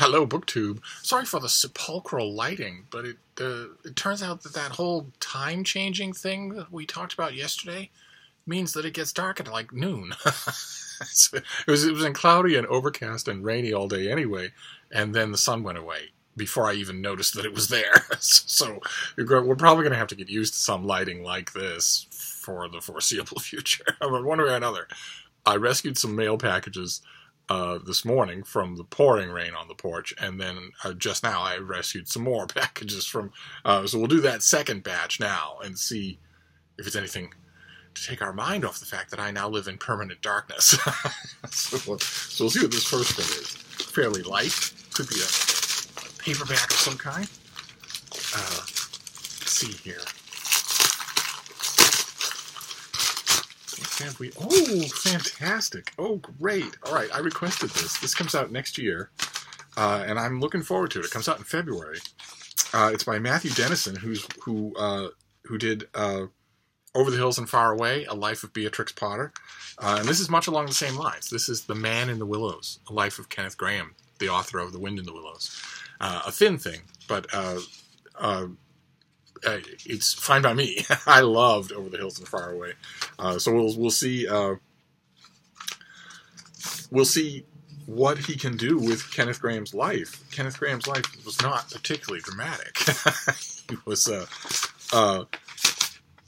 Hello, BookTube. Sorry for the sepulchral lighting, but it turns out that whole time-changing thing that we talked about yesterday means that it gets dark at like noon. it was in cloudy and overcast and rainy all day anyway, and then the sun went away before I even noticed that it was there. So we're probably going to have to get used to some lighting like this for the foreseeable future. One way or another. I rescued some mail packages this morning from the pouring rain on the porch, and then just now I rescued some more packages from, so we'll do that second batch now and see if it's anything to take our mind off the fact that I now live in permanent darkness. So we'll see what this first thing is. Fairly light, could be a paperback of some kind. Let's see here. Oh, fantastic. Oh, great. All right, I requested this. This comes out next year, and I'm looking forward to it. It comes out in February. It's by Matthew Dennison, who did Over the Hills and Far Away, A Life of Beatrix Potter. And this is much along the same lines. This is The Man in the Willows, A Life of Kenneth Grahame, the author of The Wind in the Willows. A thin thing, but it's fine by me. I loved Over the Hills and Far Away. So we'll see. We'll see what he can do with Kenneth Grahame's life. Kenneth Grahame's life was not particularly dramatic. He was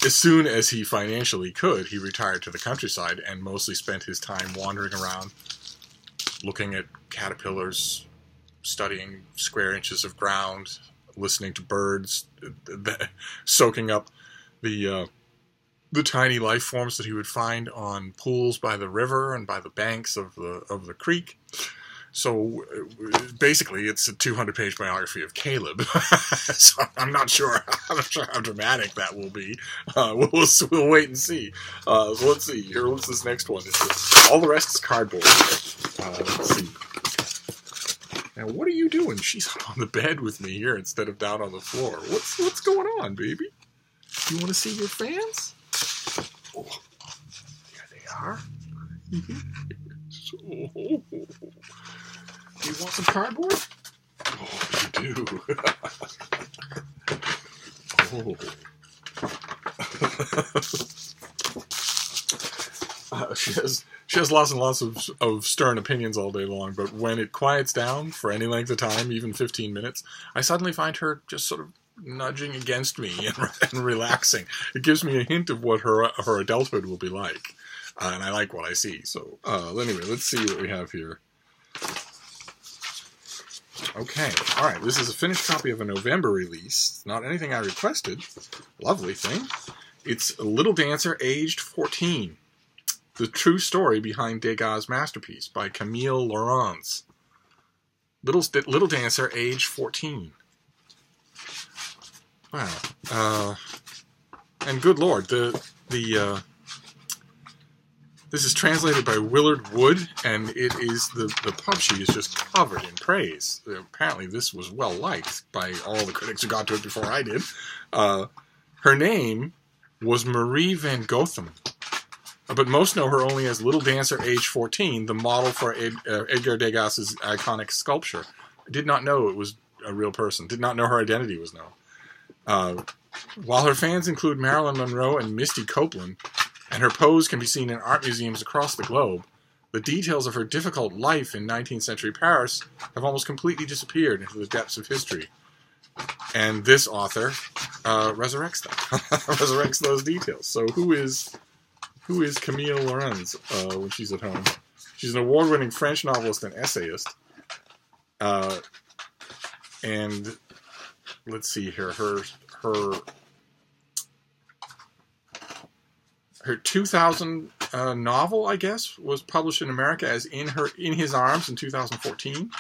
as soon as he financially could, he retired to the countryside and mostly spent his time wandering around, looking at caterpillars, studying square inches of ground, listening to birds, soaking up the tiny life forms that he would find on pools by the river and by the banks of the creek. So basically, it's a 200-page biography of Caleb. So I'm not sure how dramatic that will be. We'll wait and see. So let's see. Here, what's this next one? All the rest is cardboard. Let's see. Now, what are you doing? She's on the bed with me here instead of down on the floor. What's going on, baby? You want to see your fans? Oh, there they are. So, you want some cardboard? Oh, you do. Oh. She has lots and lots of stern opinions all day long, but when it quiets down for any length of time, even 15 minutes, I suddenly find her just sort of nudging against me and relaxing. It gives me a hint of what her adulthood will be like, and I like what I see. So anyway, let's see what we have here. Okay, all right, this is a finished copy of a November release. Not anything I requested. Lovely thing. It's a Little Dancer, aged 14. The True Story Behind Degas' Masterpiece by Camille Laurence. Little Dancer, age 14. Wow. And good Lord, this is translated by Willard Wood, and it is the pub sheet is just covered in praise. Apparently, this was well liked by all the critics who got to it before I did. Her name was Marie Van Gotham, but most know her only as Little Dancer, age 14, the model for Edgar Degas' iconic sculpture. I did not know it was a real person. Did not know her identity was known. While her fans include Marilyn Monroe and Misty Copeland, and her pose can be seen in art museums across the globe, the details of her difficult life in 19th century Paris have almost completely disappeared into the depths of history. And this author resurrects them, resurrects those details. So who is Camille Laurence when she's at home? She's an award-winning French novelist and essayist. And let's see here, her 2000 novel, I guess, was published in America as In His Arms in 2014.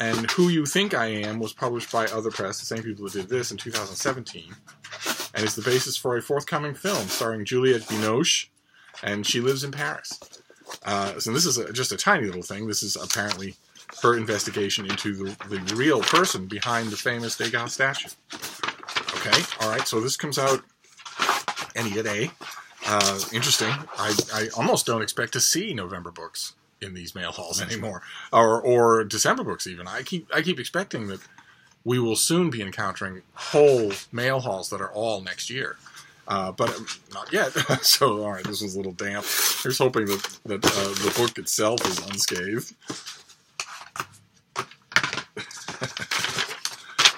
And Who You Think I Am was published by Other Press, the same people that did this, in 2017. And is the basis for a forthcoming film starring Juliette Binoche, and she lives in Paris. So this is just a tiny little thing. This is apparently her investigation into the real person behind the famous Degas statue. Okay, all right, so this comes out any day. Interesting. I almost don't expect to see November books in these mail hauls anymore, or December books even. I keep expecting that we will soon be encountering whole mail hauls that are all next year. But not yet. So, all right, this was a little damp. Here's hoping that the book itself is unscathed.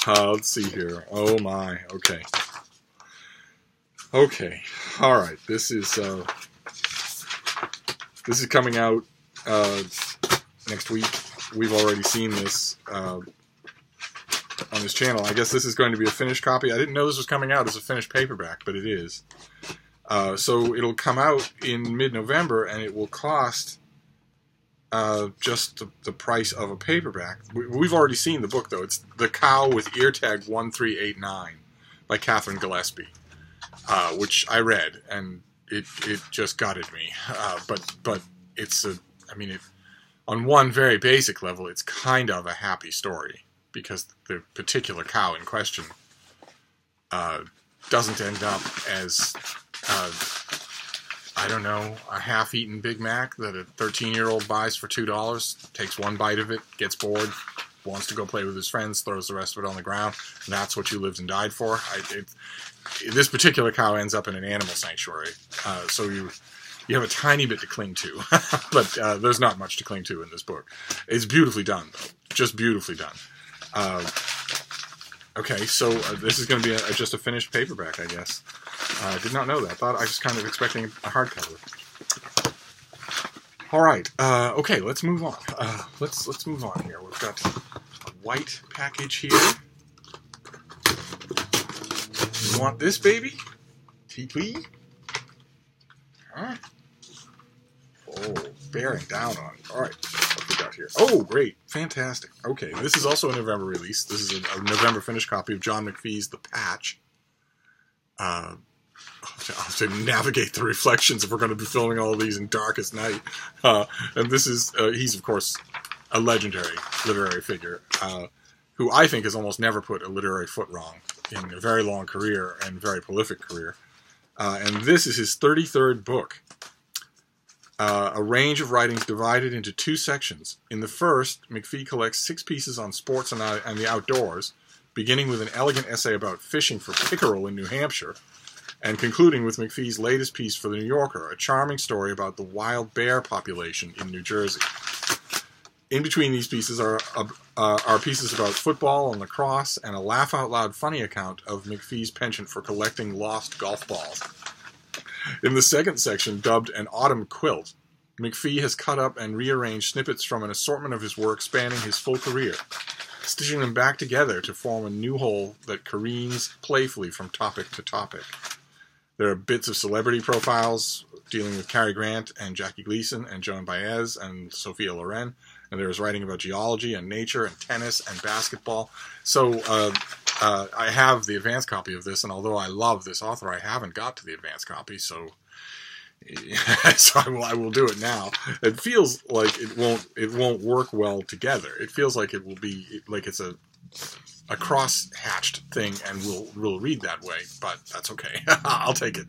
Let's see here. Oh my. Okay. Okay. All right. This is coming out next week. We've already seen this on this channel. I guess this is going to be a finished copy. I didn't know this was coming out as a finished paperback, but it is. So it'll come out in mid-November, and it will cost just the price of a paperback. We've already seen the book, though. It's The Cow with Ear Tag 1389 by Catherine Gillespie, which I read, and it just gutted me. But it's on one very basic level, it's kind of a happy story, because the particular cow in question doesn't end up as, I don't know, a half-eaten Big Mac that a 13-year-old buys for $2, takes one bite of it, gets bored, wants to go play with his friends, throws the rest of it on the ground, and that's what you lived and died for. This particular cow ends up in an animal sanctuary, so you have a tiny bit to cling to, but there's not much to cling to in this book. It's beautifully done, though. Just beautifully done. Okay, so this is going to be just a finished paperback, I guess. I did not know that. I was kind of expecting a hardcover. All right. Okay, let's move on. Let's move on here. We've got a white package here. You want this, baby? TP? Huh? Oh, bearing down on it. All right. What we got here? Oh, great. Fantastic. Okay, this is also a November release. This is a November finished copy of John McPhee's The Patch. I'll have to navigate the reflections if we're going to be filming all of these in darkest night. And this is, he's of course a legendary literary figure, who I think has almost never put a literary foot wrong in a very long career and very prolific career. And this is his 33rd book. A range of writings divided into two sections. In the first, McPhee collects 6 pieces on sports and the outdoors, beginning with an elegant essay about fishing for pickerel in New Hampshire, and concluding with McPhee's latest piece for The New Yorker, a charming story about the wild bear population in New Jersey. In between these pieces are pieces about football and lacrosse, and a laugh-out-loud funny account of McPhee's penchant for collecting lost golf balls. In the second section, dubbed An Autumn Quilt, McPhee has cut up and rearranged snippets from an assortment of his work spanning his full career, stitching them back together to form a new whole that careens playfully from topic to topic. There are bits of celebrity profiles dealing with Cary Grant and Jackie Gleason and Joan Baez and Sophia Loren, and there is writing about geology and nature and tennis and basketball. So I have the advance copy of this, and although I love this author, I haven't got to the advance copy, so I will do it now. It feels like it won't work well together. It feels like it will be like it's a cross-hatched thing, and we'll read that way, but that's okay. I'll take it.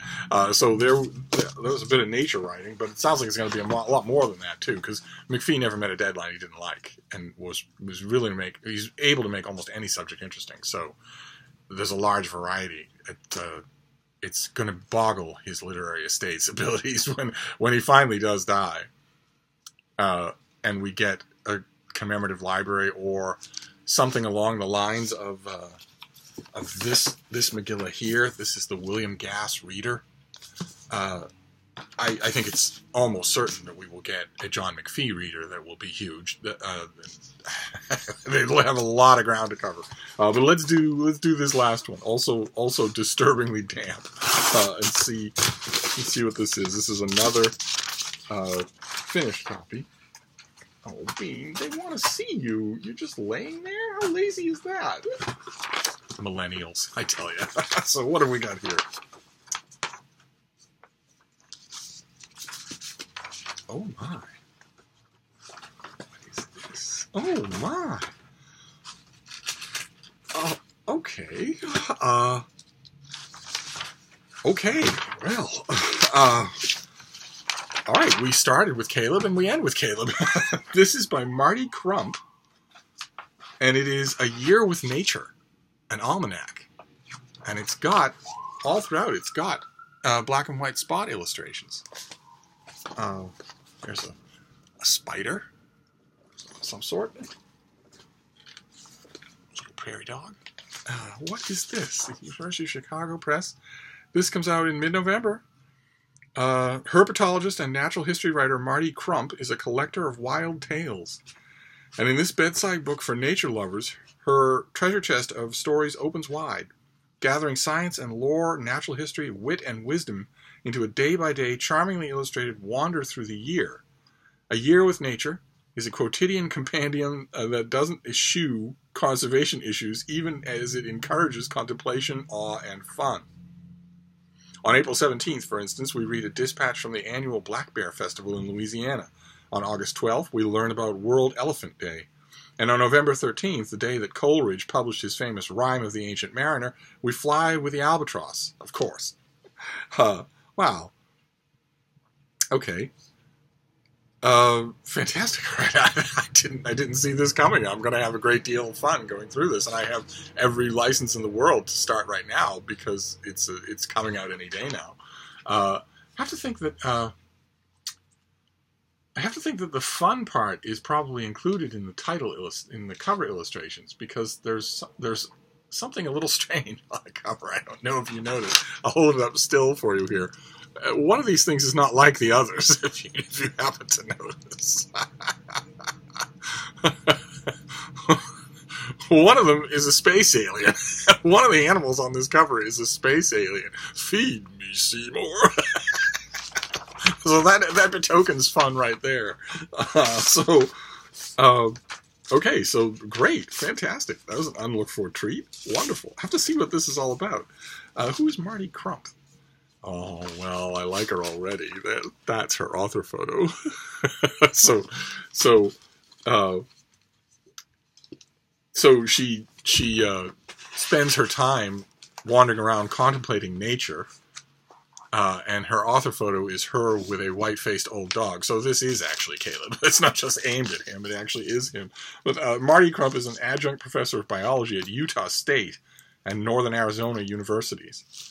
So there was a bit of nature writing, but it sounds like it's going to be a lot more than that too, because McPhee never met a deadline he didn't like, and was really he's able to make almost any subject interesting. So there's a large variety. It's going to boggle his literary estate's abilities when he finally does die, and we get a commemorative library or something along the lines of this Megillah here. This is the William Gass Reader. I think it's almost certain that we will get a John McPhee reader that will be huge. They'll have a lot of ground to cover. But let's do this last one. Also disturbingly damp. And see what this is. This is another finished copy. Oh, Bean, they want to see you. You're just laying there? How lazy is that? Millennials, I tell you. So what have we got here? Oh, my. What is this? Oh, my. Okay. Okay, well. All right, we started with Caleb and we end with Caleb. This is by Marty Crump, and it is A Year with Nature, an almanac. And it's got, all throughout, it's got black and white spot illustrations. There's a spider of some sort. Little prairie dog. What is this? The University of Chicago Press. This comes out in mid-November. Herpetologist and natural history writer Marty Crump is a collector of wild tales. And in this bedside book for nature lovers, her treasure chest of stories opens wide, gathering science and lore, natural history, wit and wisdom into a day-by-day, charmingly illustrated wander through the year. A Year with Nature is a quotidian compendium that doesn't eschew conservation issues, even as it encourages contemplation, awe, and fun. On April 17th, for instance, we read a dispatch from the annual Black Bear Festival in Louisiana. On August 12th, we learn about World Elephant Day. And on November 13th, the day that Coleridge published his famous Rime of the Ancient Mariner, we fly with the albatross, of course. Wow. Okay. Fantastic. Right? I didn't see this coming. I'm going to have a great deal of fun going through this, and I have every license in the world to start right now because it's coming out any day now. I have to think that the fun part is probably included in the title in the cover illustrations, because there's something a little strange on the cover. I don't know if you noticed. I'll hold it up still for you here. One of these things is not like the others, if you happen to notice. One of them is a space alien. One of the animals on this cover is a space alien. Feed me, Seymour. So that betokens fun right there. Okay, so great, fantastic. That was an unlooked-for treat. Wonderful. I have to see what this is all about. Who is Marty Crump? Oh, well, I like her already. That's her author photo. So she spends her time wandering around contemplating nature, and her author photo is her with a white-faced old dog. So this is actually Caleb. It's not just aimed at him. It actually is him. But Marty Crump is an adjunct professor of biology at Utah State and Northern Arizona universities.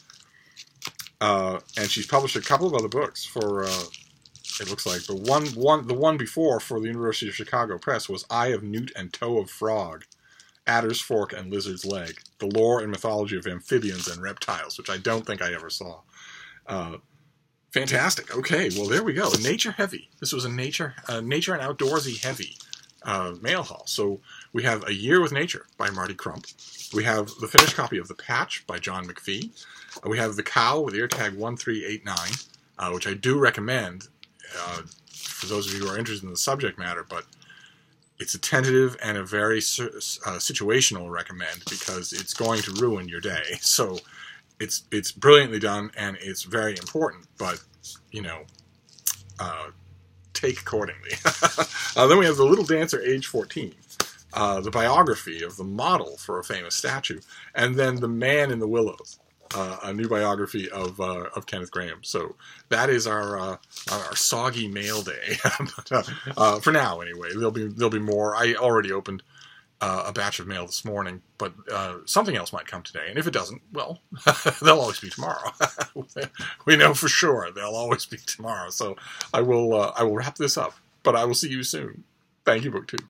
And she's published a couple of other books for, it looks like, the one before for the University of Chicago Press was Eye of Newt and Toe of Frog, Adder's Fork and Lizard's Leg, The Lore and Mythology of Amphibians and Reptiles, which I don't think I ever saw. Fantastic. Okay, well, there we go. Nature heavy. This was a nature and outdoorsy heavy mail haul. So we have A Year with Nature by Marty Crump. We have the finished copy of The Patch by John McPhee. We have The Cow with ear tag 1389, which I do recommend for those of you who are interested in the subject matter, but it's a tentative and a very situational recommend because it's going to ruin your day. So it's brilliantly done and it's very important, but, you know, take accordingly. Then we have The Little Dancer, age 14. The biography of the model for a famous statue, and then The Man in the Willows, a new biography of Kenneth Grahame. So that is our soggy mail day. But, for now, anyway, there'll be more. I already opened a batch of mail this morning, but something else might come today. And if it doesn't, well, there'll always be tomorrow. We know for sure there'll always be tomorrow. So I will wrap this up. But I will see you soon. Thank you, BookTube.